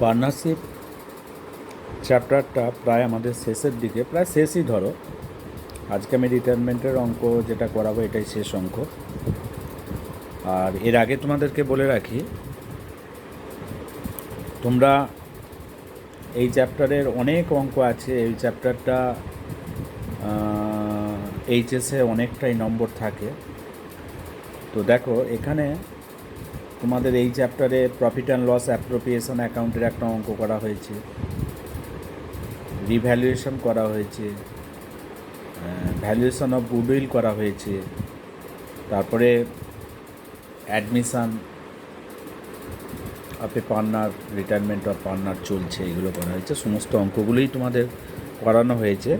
Partnership চ্যাপ্টারটা প্রায় আমাদের শেষের দিকে, প্রায় শেষই ধরো। আজকে আমি রিটায়ারমেন্টের অঙ্ক যেটা করাবো এটাই শেষ অঙ্ক। আর এর আগে তোমাদেরকে বলে রাখি, তোমরা এই চ্যাপ্টারের অনেক অঙ্ক আছে। এই চ্যাপ্টারটা এইচএসে অনেকটাই নম্বর থাকে। তো দেখো, এখানে তোমাদের এই চ্যাপ্টারে প্রফিট অ্যান্ড লস অ্যাপ্রোপ্রিয়েশন অ্যাকাউন্টের একটা অঙ্ক করা হয়েছে, রিভ্যালুয়েশন করা হয়েছে, ভ্যালুয়েশন অফ গুডউইল করা হয়েছে, তারপরে অ্যাডমিশান আপে পার্টনার, রিটায়ারমেন্ট অফ পার্টনার চলছে, এগুলো করা হয়েছে। সমস্ত অঙ্কগুলোই তোমাদের করানো হয়েছে।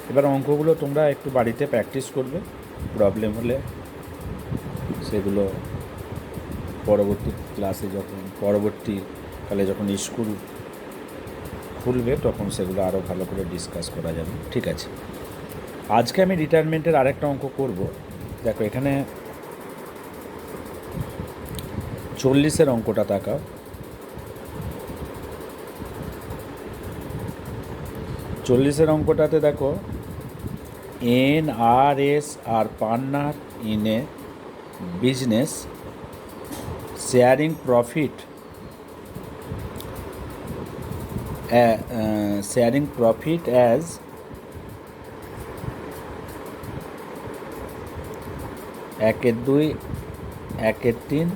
এবার অঙ্কগুলো তোমরা একটু বাড়িতে প্র্যাকটিস করবে। প্রবলেম হলে সেগুলো পরবর্তী ক্লাসে পরবর্তীকালে যখন স্কুল খুলবে তখন সেগুলো আরও ভালো করে ডিসকাস করা যাবে। ঠিক আছে, আজকে আমি রিটায়ারমেন্টের আরেকটা অঙ্ক করব। দেখো, এখানে 40-এর অঙ্কটা তাকাও। 40-এর অঙ্কটাতে দেখো, NRS আর partner in a business sharing profit as একের দুই, একের তিন,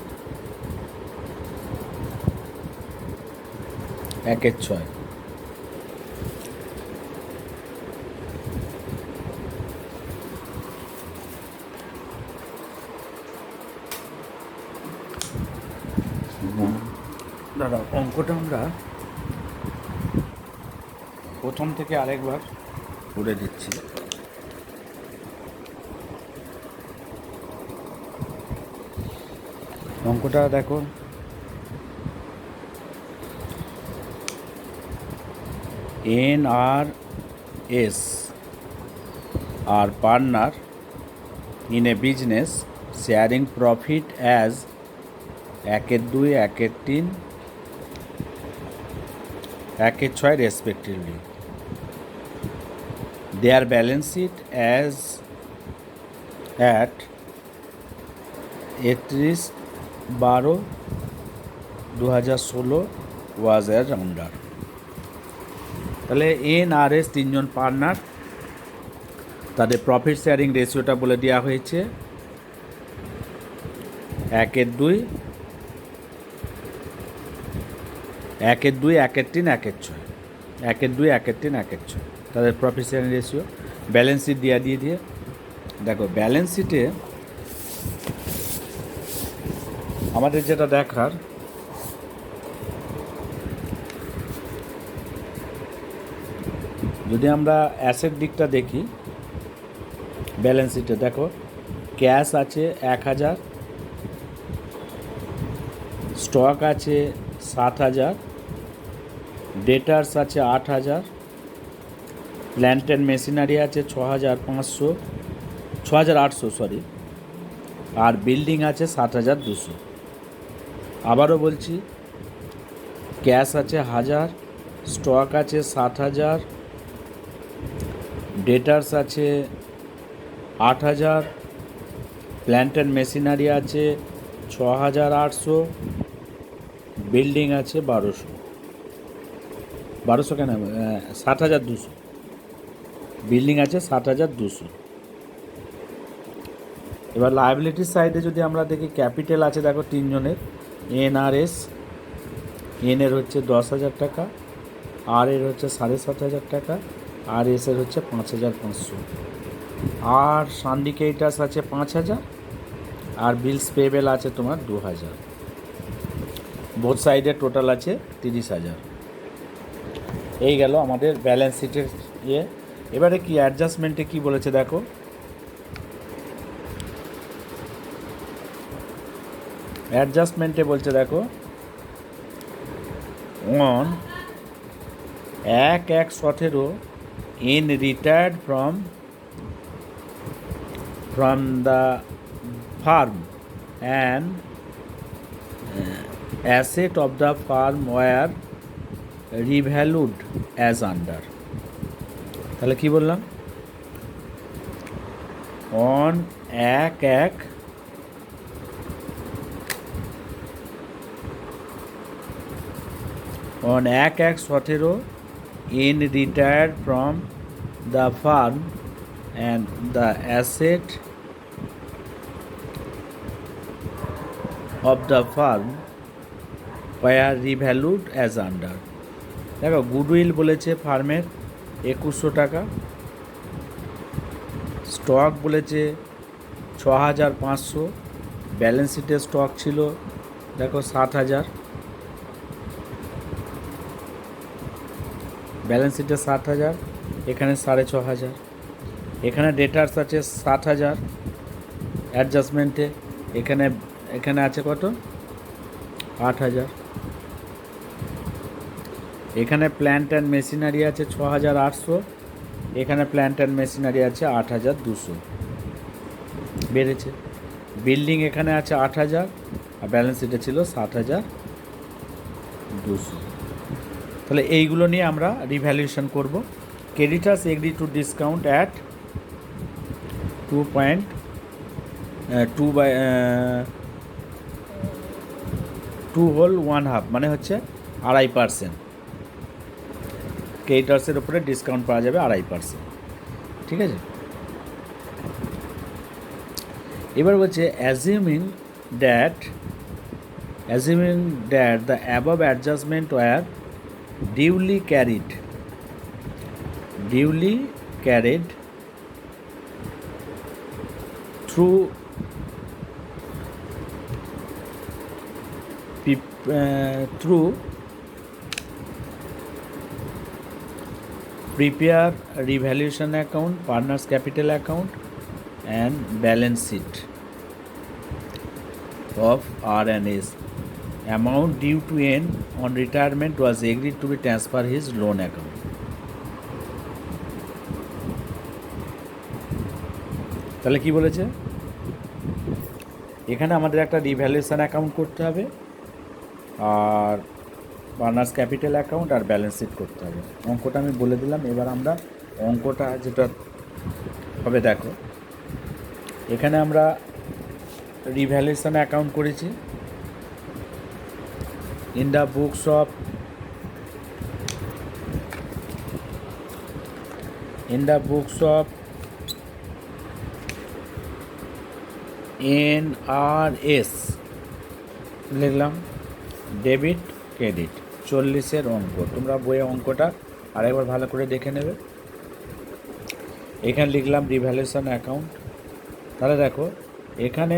একের ছয়। দাদা, অঙ্কটা আমরা প্রথম থেকে আরেকবার করে দিচ্ছি। অঙ্কটা দেখো, NRS আর partner in a business sharing profit as একের দুই, একের তিন, একের ছয় respectively. Their balance sheet as at 31/12/2016 was as under. তাহলে NRS তিনজন পার্টনার, তাদের প্রফিট শেয়ারিং রেশিওটা বলে দেওয়া হয়েছে একের দুই, একের দুই, একের তিন, একের ছয়, একের দুই, একের তিন, একের ছয়, তাদের profit sharing ratio. Balance sheet দিয়ে দেখো, ব্যালেন্স শিটে আমাদের যেটা দেখার, যদি আমরা অ্যাসেট দিকটা দেখি, ব্যালেন্স শিটে দেখো, ক্যাশ আছে 1000, স্টক আছে 7000, ডেটার্স আছে 8000, প্ল্যান্ট অ্যান্ড মেশিনারি আছে 6800, সরি, আর বিল্ডিং আছে 7200। আবারও বলছি, ক্যাশ আছে 1000, স্টক আছে 7000, ডেটার্স আছে 8000, প্ল্যান্ট অ্যান্ড মেশিনারি আছে 6800, বিল্ডিং আছে 1200 কেন, 7200, বিল্ডিং আছে 7200। এবার লায়াবিলিটির সাইডে যদি আমরা দেখি, ক্যাপিটাল আছে দেখো তিনজনের, NRS, এর হচ্ছে 10,000 টাকা, আর এর হচ্ছে 7,500 টাকা, আর এর হচ্ছে 5,500, আর সান্ডিকেটাস আছে 5,000, আর বিলস পেবেল আছে তোমার 2,000। বোথ সাইডে টোটাল আছে 30,000। এই গেল আমাদের ব্যালেন্স শিটের ইয়ে। এবারে কি অ্যাডজাস্টমেন্টে কি বলেছে দেখো, অ্যাডজাস্টমেন্টে বলছে দেখো, on 1/1/17 in retired from the firm and asset of the firm were revalued as under. তাহলে কি বললাম, on 1/1 on 1/1/17 in retired from the farm and the asset of the farm were revalued as under। দেখো goodwill বলেছে ফার্মের 2100 টাকা, stock বলেছে 6500, balance শিটে stock ছিল দেখো 7000, ব্যালেন্স শিটে 7000, এখানে 6500, এখানে ডেটার্স আছে 7000 অ্যাডজাস্টমেন্টে, এখানে এখানে আছে কত 8000, এখানে প্ল্যান্ট অ্যান্ড মেশিনারি আছে 6800, এখানে প্ল্যান্ট অ্যান্ড মেশিনারি আছে 8200, বেড়েছে। বিল্ডিং এখানে আছে 8000 আর ব্যালেন্স শিটে ছিল 7200। তাহলে এইগুলো নিয়ে আমরা রিভ্যালুয়েশন করব। Creditors agree to discount at 2.2/1/2 মানে হচ্ছে 2.5%। ক্রেডিটার্সের উপরে ডিসকাউন্ট পাওয়া যাবে 2.5%, ঠিক আছে। এবার বলছে assuming that the above adjustment were duly carried through prepare revaluation account, partners capital account and balance sheet of R&S. Amount due to N on retirement was agreed to be transfer his loan account. তাহলে কি বলেছে, এখানে আমাদের একটা revaluation account করতে হবে আর partners capital account আর ব্যালেন্স শিট করতে হবে। অঙ্কটা আমি বলে দিলাম, এবার আমরা অঙ্কটা যেটা হবে দেখো, এখানে আমরা রিভ্যালুয়েশন অ্যাকাউন্ট করেছি। In the books of NRS লিখলাম ডেবিট ক্রেডিট 40-এর অঙ্ক। তোমরা বইয়ে অঙ্কটা আরেকবার ভালো করে দেখে নেবে। এখানে লিখলাম রিভ্যালুয়েশন অ্যাকাউন্ট। তাহলে দেখো এখানে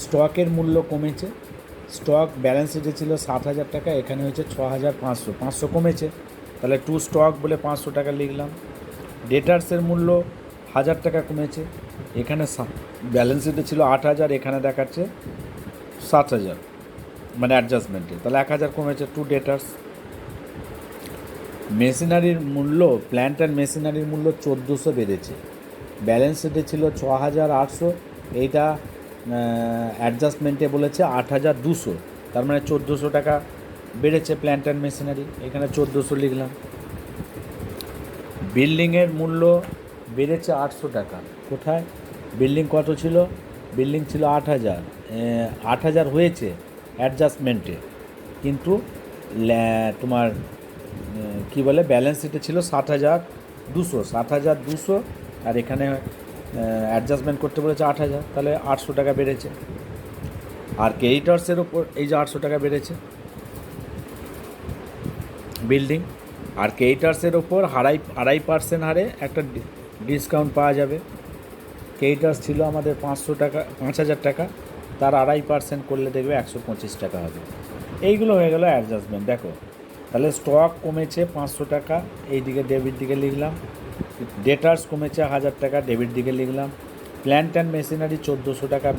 স্টকের মূল্য কমেছে, স্টক ব্যালেন্স শিটে ছিল 7000 টাকা, এখানে হচ্ছে 6500, 500 কমেছে, তাহলে টু স্টক বলে 500 টাকা লিখলাম। ডেটার্সের মূল্য 1000 টাকা কমেছে, এখানে ব্যালেন্স শিটে ছিল 8000, এখানে দেখাচ্ছে 7000 মানে অ্যাডজাস্টমেন্টে, তাহলে 1000 কমেছে, টু ডেটার্স। মেশিনারির মূল্য, প্ল্যান্ট অ্যান্ড মেশিনারির মূল্য 1400 বেড়েছে, ব্যালেন্স শিটে ছিল 6800, এইটা অ্যাডজাস্টমেন্টে বলেছে 8200, তার মানে 1400 টাকা বেড়েছে প্ল্যান্ট অ্যান্ড মেশিনারি, এখানে 1400 লিখলাম। বিল্ডিংয়ের মূল্য বেড়েছে 800 টাকা, কোথায় বিল্ডিং কত ছিল, বিল্ডিং ছিল 8000 হয়েছে অ্যাডজাস্টমেন্টে, কিন্তু তোমার কি বলে ব্যালেন্স শিটে ছিল 7200 আর এখানে অ্যাডজাস্টমেন্ট করতে বলেছে 8000, তাহলে 800 টাকা বেড়েছে। আর ক্রেডিটার্সের ওপর এই যে 800 টাকা বেড়েছে বিল্ডিং, আর ক্রেডিটার্সের ওপর 2.5% হারে একটা ডিসকাউন্ট পাওয়া যাবে। ক্রেডিটার্স ছিল আমাদের 500 টাকা, 5000 টাকা, তার 2.5% করলে দেখবে 125 টাকা হবে। এইগুলো হয়ে গেল অ্যাডজাস্টমেন্ট। দেখো তাহলে স্টক কমেছে 500 টাকা, এই দিকে ডেবিট দিকে লিখলাম। ডেটার্স কমেছে 1000 টাকা, ডেবিট দিকে লিখলাম। প্ল্যান্ট অ্যান্ড মেশিনারি 1400 টাকা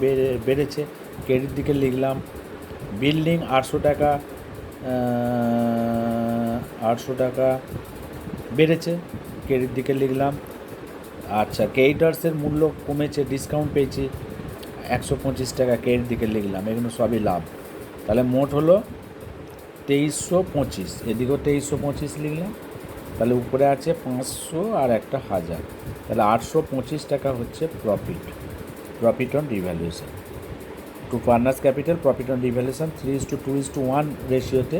বেড়েছে, ক্রেডিট দিকে লিখলাম। বিল্ডিং 800 টাকা বেড়েছে, ক্রেডিট দিকে লিখলাম। আচ্ছা, ক্রেডিটার্সের মূল্য কমেছে, ডিসকাউন্ট পেয়েছি, 125 টাকা ক্রেডিট দিকে লিখলাম, এগুলো সবই লাভ। তাহলে মোট হলো 2325, এদিকেও 2325 লিখলাম, তাহলে উপরে আছে 500 আর একটা 1000, তাহলে 825 টাকা হচ্ছে profit on revaluation. Two partners capital profit on revaluation 3:2:1 রেশিওতে,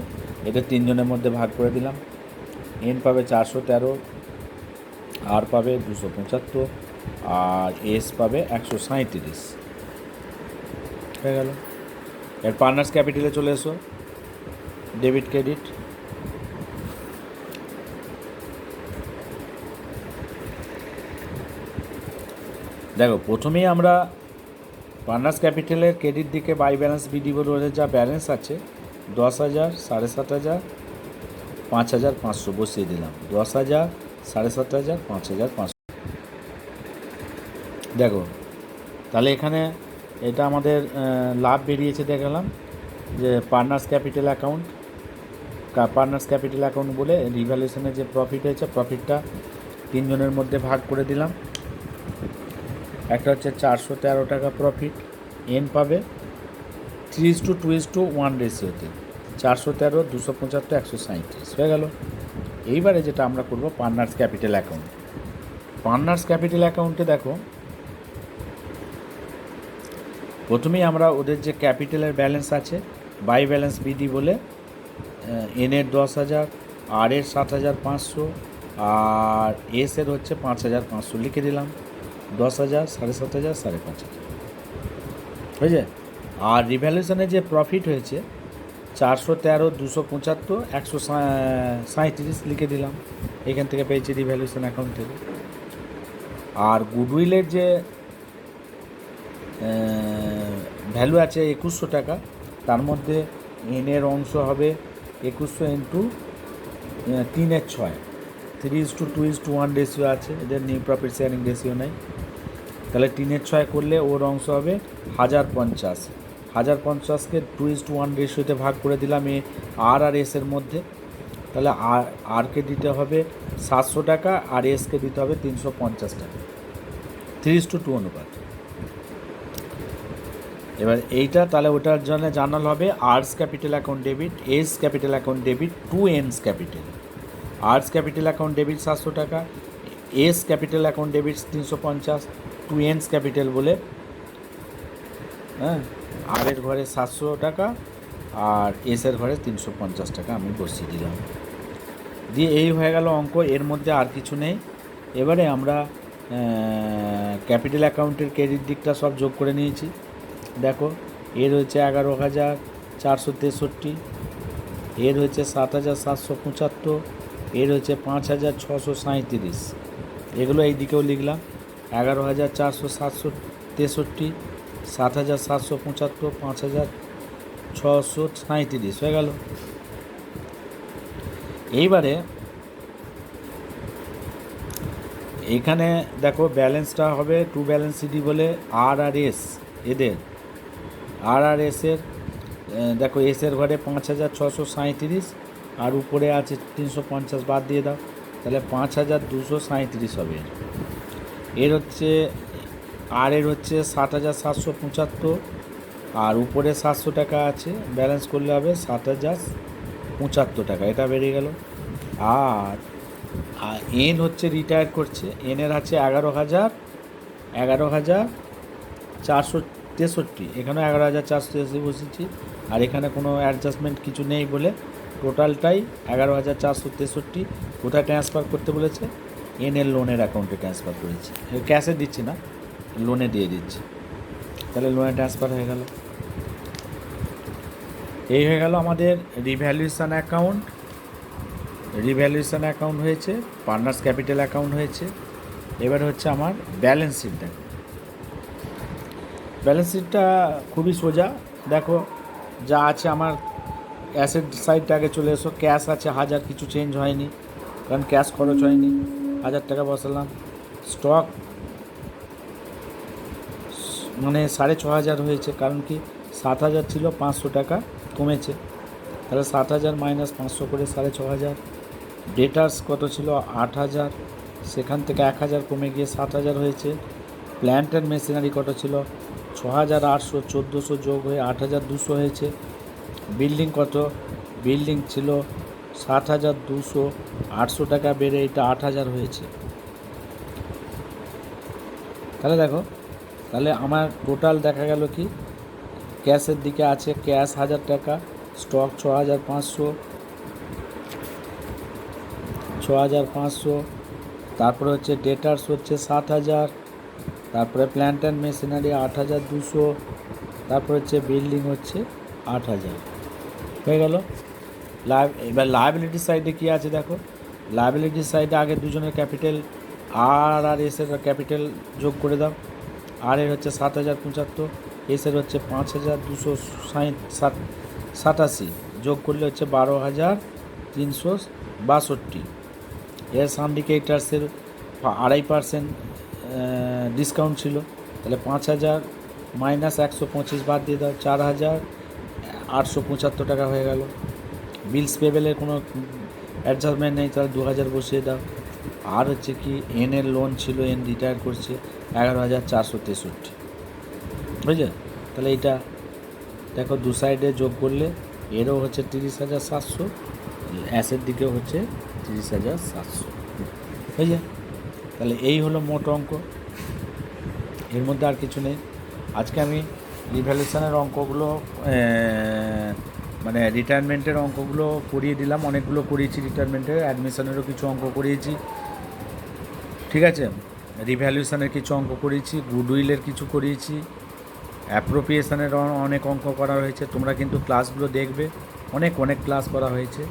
এটা তিনজনের মধ্যে ভাগ করে দিলাম। এন পাবে 413, আর পাবে 275, আর এস পাবে 137 হয়ে গেল। এর পার্টনার্স ক্যাপিটালে চলে এসো, ডেবিট ক্রেডিট। দেখো প্রথমেই আমরা পার্টনার্স ক্যাপিটালের ক্রেডিট দিকে বাই ব্যালেন্স বিডি বলে যা ব্যালেন্স আছে 10,000, 7,500, 5,500 বসিয়ে দিলাম। 10,000, 7,500, 5,500। দেখো তাহলে এখানে এটা আমাদের লাভ বেরিয়েছে, দেখালাম যে পার্টনার্স ক্যাপিটাল অ্যাকাউন্ট বলে রিভ্যালুয়েশনের যে প্রফিট হয়েছে, প্রফিটটা তিনজনের মধ্যে ভাগ করে দিলাম। একটা হচ্ছে 413 টাকা প্রফিট, এন পাবে 3:2:1 রেশিওতে, 413, 275, 137 হয়ে গেল। এইবারে যেটা আমরা করব পার্টনার্স ক্যাপিটাল অ্যাকাউন্টে দেখো প্রথমেই আমরা ওদের যে ক্যাপিটালের ব্যালেন্স আছে বাই ব্যালেন্স বিডি বলে এনের 10,000, আর এর 7,500, আর এস এর হচ্ছে 5,500 লিখে দিলাম। 10,000, 7,500, 5,500 হয়েছে। আর রিভ্যালুয়েশনের যে প্রফিট হয়েছে 413, 275, 137 লিখে দিলাম, এখান থেকে পেয়েছি রিভ্যালুয়েশন অ্যাকাউন্ট থেকে। আর গুডউইলের যে ভ্যালু আছে 2,100 টাকা, তার মধ্যে এনের অংশ হবে 2,100 ইন্টু 3/6, 3:2:1 রেশিও আছে, এদের নিউ প্রফিট শেয়ারিং রেশিও নেই। তাহলে 3/6 করলে ওর অংশ হবে 1,050, 1,050কে 2:1 রেশিওতে ভাগ করে দিলাম আর এসের মধ্যে। তাহলে আরকে দিতে হবে 700 টাকা, আর এসকে দিতে হবে 350 টাকা, 3:2 অনুপাত। এবার এইটা তাহলে ওটার জন্য জানাল হবে R's capital account debit, S capital account debit to N's capital. R's capital account debit 700 টাকা, S capital account debit 350, to N's capital বলে আর এর ঘরে 700 টাকা আর এসের ঘরে 350 টাকা আমি বসিয়ে দিলাম। দিয়ে এই হয়ে গেল অঙ্ক, এর মধ্যে আর কিছু নেই। এবারে আমরা ক্যাপিটাল অ্যাকাউন্টের ক্রেডিট দিকটা সব যোগ করে নিয়েছি। দেখো এর হচ্ছে 11,463, এর হচ্ছে 7,775, এর হচ্ছে 5,637, এগুলো এই দিকেও লিখলাম। 11,463, 7,775, 5,637 হয়ে গেল। এইবারে এইখানে দেখো ব্যালেন্সটা হবে টু ব্যালেন্স সিডি বলে আর এস, এদের আর এসের দেখো এসের ঘরে 5,637 আর উপরে আছে 350, বাদ দিয়ে দাও, তাহলে 5,237 হবে। এর হচ্ছে আর এর হচ্ছে 7,775 আর উপরে 700 টাকা আছে, ব্যালেন্স করলে হবে 7,075 টাকা, এটা বেরিয়ে গেল। আর এন হচ্ছে রিটায়ার করছে, এনের আছে 11,463, এখানেও 11,463 বসেছি, আর এখানে কোনো অ্যাডজাস্টমেন্ট কিছু নেই বলে টোটালটাই 11,463। কোথায় ট্রান্সফার করতে বলেছে? এনের লোনের অ্যাকাউন্টে ট্রান্সফার করেছি, ক্যাশে দিচ্ছি না, লোনে দিয়ে দিচ্ছি, তাহলে লোনে ট্রান্সফার হয়ে গেল। এই হয়ে গেল আমাদের রিভ্যালুয়েশন অ্যাকাউন্ট হয়েছে, পার্টনার্স ক্যাপিটাল অ্যাকাউন্ট হয়েছে। এবার হচ্ছে আমার ব্যালেন্স শিট। দেখো ব্যালেন্স শিটটা খুবই সোজা, দেখো যা আছে আমার অ্যাসেট সাইডটা আগে চলে এসো। ক্যাশ আছে 1,000, কিছু চেঞ্জ হয়নি কারণ ক্যাশ খরচ হয়নি, 1,000 টাকা বসালাম। স্টক মানে 6,500 হয়েছে, কারণ কি 7,000 ছিল, 500 টাকা কমেছে, তাহলে 7,000 মাইনাস 500 করে 6,500। ডেটার্স কত ছিল? 8,000, সেখান থেকে 1,000 কমে গিয়ে 7,000 হয়েছে। প্ল্যান্ট অ্যান্ড মেশিনারি কত ছিল? 6,800 1400 যোগ হয়ে 8,200 হয়েছে। বিল্ডিং কত? বিল্ডিং ছিল 7,200, 800 টাকা বেড়ে এটা 8,000 হয়েছে। তাহলে দেখো, তাহলে আমার টোটাল দেখা গেল কি, ক্যাশের দিকে আছে ক্যাশ 1,000 টাকা, স্টক 6,500, তারপরে হচ্ছে ডেটার্স হচ্ছে 7,000, তারপরে প্ল্যান্ট অ্যান্ড মেশিনারি 8,200, তারপরে হচ্ছে বিল্ডিং হচ্ছে 8,000 হয়ে গেল। এবার লায়াবিলিটি সাইডে কী আছে দেখো, লায়াবিলিটি সাইডে আগে দুজনের ক্যাপিটাল আর এসের ক্যাপিটাল যোগ করে দাও। আর এর হচ্ছে 7,075, এসের হচ্ছে 5,287, যোগ করলে হচ্ছে 12,362। এর সান্ডিকেটার্সের 2.5% ডিসকাউন্ট ছিল, তাহলে 5,000 মাইনাস 125 বাদ দিয়ে দাও, 4,875 টাকা হয়ে গেল। বিলস পেবেলের কোনো অ্যাডজাস্টমেন্ট নেই, তাহলে 2,000 বসিয়ে দাও। আর হচ্ছে কি, এনের লোন ছিল, এন রিটায়ার করছে 11,463, বুঝলে? তাহলে এইটা দেখো দু সাইডে যোগ করলে এরও হচ্ছে 30,700, অ্যাসের দিকেও হচ্ছে 30,700, বুঝলে? তাহলে এই হলো মোট অঙ্ক, এর মধ্যে আর কিছু নেই। আজকে আমি রিভ্যালুয়েশনের অঙ্কগুলো মানে রিটায়ারমেন্টের অঙ্কগুলো করিয়ে দিলাম, অনেকগুলো করিয়েছি, রিটায়ারমেন্টের অ্যাডমিশনেরও কিছু অঙ্ক করিয়েছি, ঠিক আছে? রিভ্যালুয়েশনের কিছু অঙ্ক করিয়েছি, গুডউইলের কিছু করিয়েছি, অ্যাপ্রোপ্রিয়েশনের অনেক অঙ্ক করা হয়েছে। তোমরা কিন্তু ক্লাসগুলো দেখবে, অনেক ক্লাস করা হয়েছে।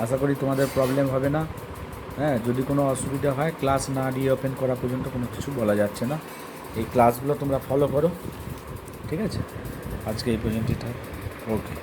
আশা করি তোমাদের প্রবলেম হবে না। হ্যাঁ, যদি কোনো অসুবিধা হয়, ক্লাস না রিওপেন করা পর্যন্ত কোনো কিছু বলা যাচ্ছে না। এই ক্লাসগুলো তোমরা ফলো করো, ঠিক আছে? আজকে এই পর্যন্তই থাক, ওকে।